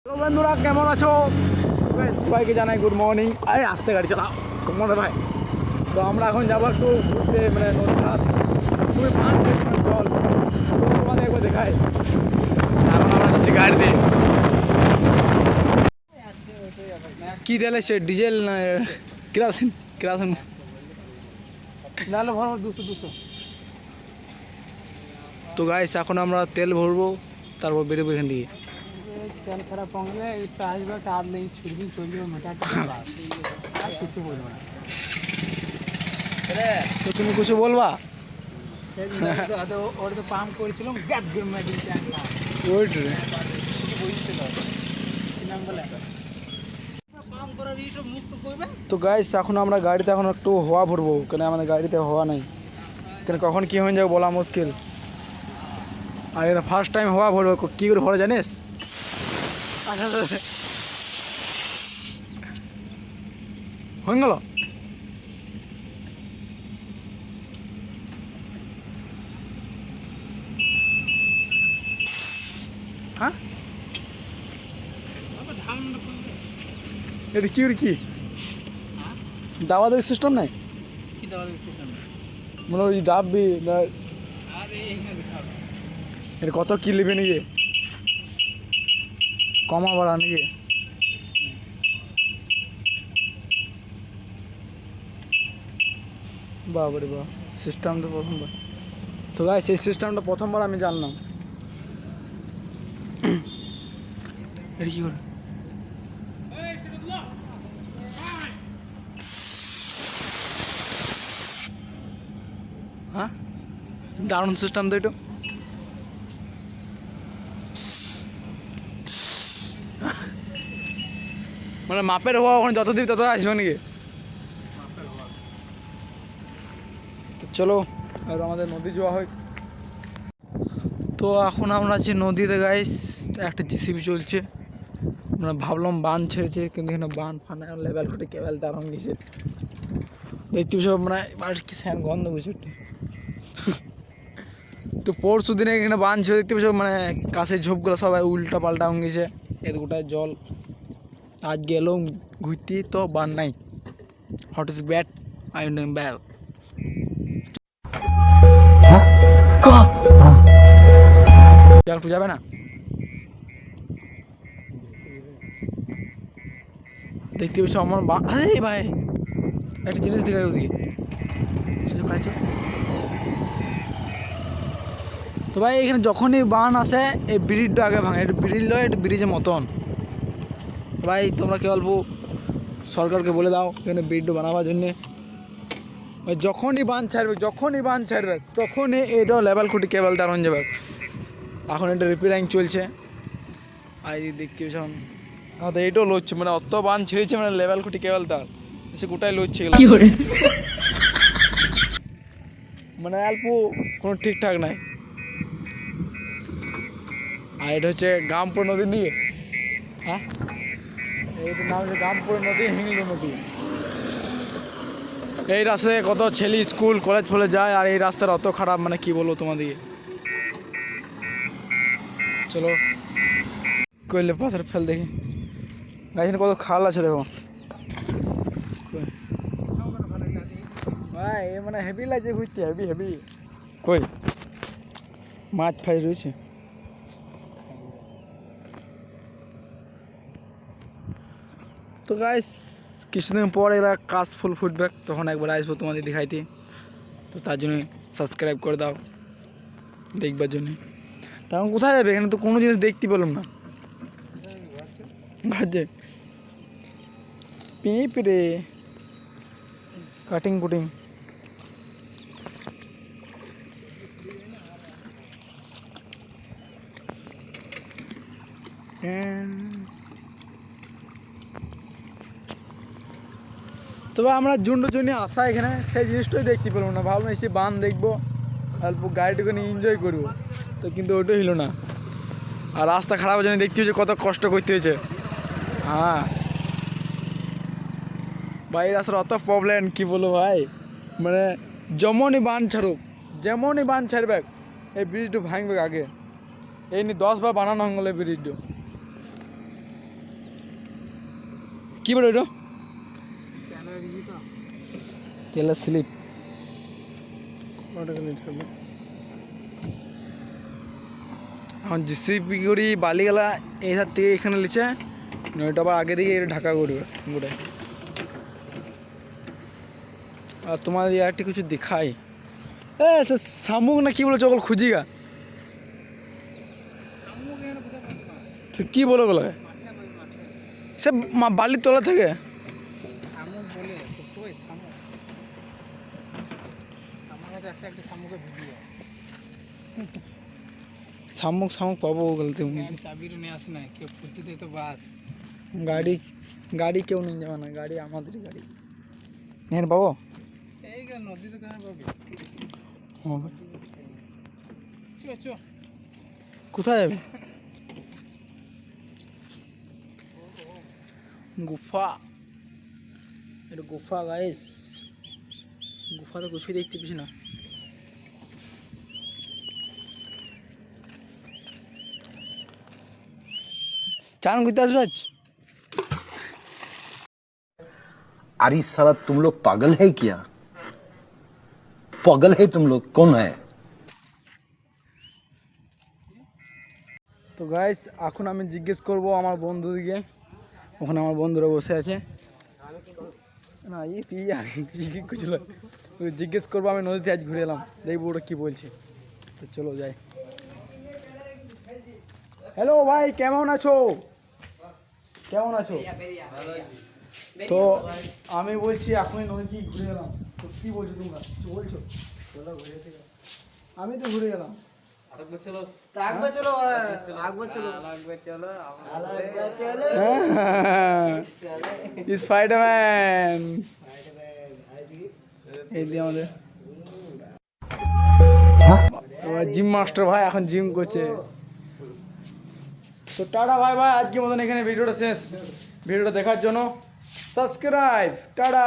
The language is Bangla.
হ্যালো বন্ধুরা, কেমন আছো? সবাইকে জানাই গুড মর্নিং। আরে আস্তে গাড়ি চালাও, কেমন ভাই? তো আমরা এখন যাবো একটু ঘুরতে, মানে নদীর ধার। খুবই পাঁচছে জল, তো তোমাদের একবার দেখাই। এখন আমরা যাচ্ছি গাড়িতে। কি তেলে সে ডিজেল না কেরাসিন? কেরাসিন নাহলে ভরবো 200। তো গাইস এখন আমরা তেল ভরবো, তারপর বেরোবো এখান থেকে। তেল খারাপ হলে একটু আসবে, আর নেই ছুটবি চলবে মেটাটা আর কিছু বলবো না। তো তুমি কিছু বলবা? ওর তো পাম্প করেছিলাম গ্যাপ মেডিন ট্যাঙ্ক ওইট রে। তো গাইস এখন আমরা গাড়িতে এখন একটু হাওয়া ভরবো, কেন আমাদের গাড়িতে হাওয়া নাই। কেন কখন কী হয়ে যাবে বলা মুশকিল। আর এটা ফার্স্ট টাইম হাওয়া ভরবো, কী করে ভরে জানিস? হয়ে গেল। হ্যাঁ, এটা কি কি দাওয়া দেওয়ার সিস্টেম নাই? মানে ওই দাববি না, এটা কত কি নেবে নাকি? কমা বাড়া নাকি? বাবারে বাহ, সিস্টেম তো প্রথমবার। তো গাইস এই সিস্টেমটা প্রথমবার আমি জানলাম। এটা কি করে? হ্যাঁ, দারুণ সিস্টেম তো এটা। মানে মাপের হওয়া ওখানে যত দিবি তত আসবে নাকি? তো চলো আর আমাদের নদী যাওয়া হয়। তো এখন আমরা আছি নদীতে গাইস, একটা জিসিবি চলছে। আমরা ভাবলাম বান ছেড়েছে, কিন্তু এখানে বান ফানা লেভেল ফুটে কেবল তার হয়ে গেছে। দেখতে সব মানে আর কি ফ্যান গন্ধ বুঝে। তো পরশু দিনে এখানে বান ছেড়ে দেখতে সব মানে কাছের ঝোপগুলো সবাই উল্টা পাল্টা হয়ে গেছে, এত গোটায় জল। আজ গেলাম ঘুরতে, তো বান নাই। Hot is bad, I know bad. একটু যাবে না? দেখতে পাচ্ছ আমার আরে ভাই একটা জিনিস দেখাই ওদিকে। তো ভাই এখানে যখনই বান আসে এই ব্রিজটা আগে ভাঙে। এটা ব্রিজ নয়, এটা ব্রিজের মতন। ভাই তোমরা কি অল্প সরকারকে বলে দাও এখানে ব্রিজটা বানাবার জন্যে। যখনই বান ছাড়বে তখনই এটাও লেভেল খুঁটি কেবল তার হয়ে যাবে। এখন এটা রিপেয়ারিং চলছে। আর এই দেখতে যখন হয়তো এইটাও লড়ছে, মানে অত বান ছেড়েছে, মানে লেভেল খুঁটি কেবল তার এসে গোটাই লড়ছে এগুলো। মানে অল্প কোনো ঠিকঠাক নাই। আর এটা হচ্ছে গামপুর নদী নিয়ে। হ্যাঁ, এইটার নাম হচ্ছে গামপুর নদী, হিংলু নদী। এই রাস্তায় কত ছেলে স্কুল কলেজ ফলে যায়, আর এই রাস্তার অত খারাপ, মানে কি বলবো তোমাদেরকে। চলো কইলে পাথর ফেল দেখি। গাইছেন কত খাল আছে দেখো ভাই, মানে হেভি লাগছে ঘুরতে, হেভি হেভি। কই মাছ ফাই রয়েছে। তো গাইস কিছুদিন পর এরা কাশ ফুল ফুটবে, তখন একবার আসবো তোমাদের দেখাইতে। তো তার জন্য সাবস্ক্রাইব করে দাও দেখবার জন্যে। তখন কোথায় যাবে? এখানে তো কোনো জিনিস দেখতে পেলাম না। গাছে পিঁপড়ে কাটিং কুটিং। তবে আমরা জুন্ডুর জন্য আসা এখানে, সেই জিনিসটাই দেখতে পেলাম না। ভাবলাম এসে বান দেখবো, অল্প গাড়িটুকু নিয়ে এনজয় করবো, তো কিন্তু ওটাই হলো না। আর রাস্তা খারাপের জন্য দেখতে হয়েছে কত কষ্ট করতে হয়েছে। হ্যাঁ ভাই, রাস্তার অত প্রবলেম কি বলবো ভাই। মানে যেমনই বান ছাড়বে এই ব্রিজটা ভাঙবে আগে। এই নি 10 বার বানানো হয়ে গেল ব্রিজটা। কী বলো এটা? কেন দিবি তো তেলের স্লিপ। ওটা লিট করবো এখন জিসিপি করি বালিগালা এই হাত থেকে এখানে লিচে নয়টা আবার আগে দিকে এটা ঢাকা করবে গোটায়। আর তোমাদের একটা কিছু দেখাই, সে শামুক না কি বলো চকল খুঁজি গা, তো কি বলো বলো সে বালির তলা থেকে শামুক বলে তো কই শামুক আমার কাছে আছে একটা শামুকের ভিডিও শামুক শামুক পাবো গলতে চাবিটা নিয়ে আসে না কেউ ফুটতে দেয় তো বাস গাড়ি গাড়ি কেউ নিয়ে যাবে না, গাড়ি আমাদেরই গাড়ি নিয়ে পাবো। এই কেন নদীতে কেন পাবি চো চো কোথায় যাবে? গুফা, এটা গুফা গাইস, গুফা তো কিছুই দেখতে পেছি না। চান করতে আসবে আজ? अरे साला तुम लोग पागल है क्या? पागल है तुम लोग? कौन है? তো গাইস এখন আমি জিজ্ঞেস করব আমার বন্ধুদিকে, ওখানে আমার বন্ধুরা বসে আছে না, কিছু জিজ্ঞেস করবো আমি নদীতে আজ ঘুরে এলাম, দেখবো ওটা কী বলছে। তো চলো যাই। হ্যালো ভাই, কেমন আছো? কেমন আছো? তো আমি বলছি এখনই নদীতে ঘুরে এলাম, তো কী বলছো তোমরা, কিছু বলছো? আমি তো ঘুরে এলাম। স্পাইডারম্যান এই দিয়ে আমাদের জিম মাস্টার ভাই এখন জিম করছে। তো টাটা ভাই ভাই, আজকের মতন এখানে ভিডিওটা শেষ। ভিডিওটা দেখার জন্য সাবস্ক্রাইব, টাটা।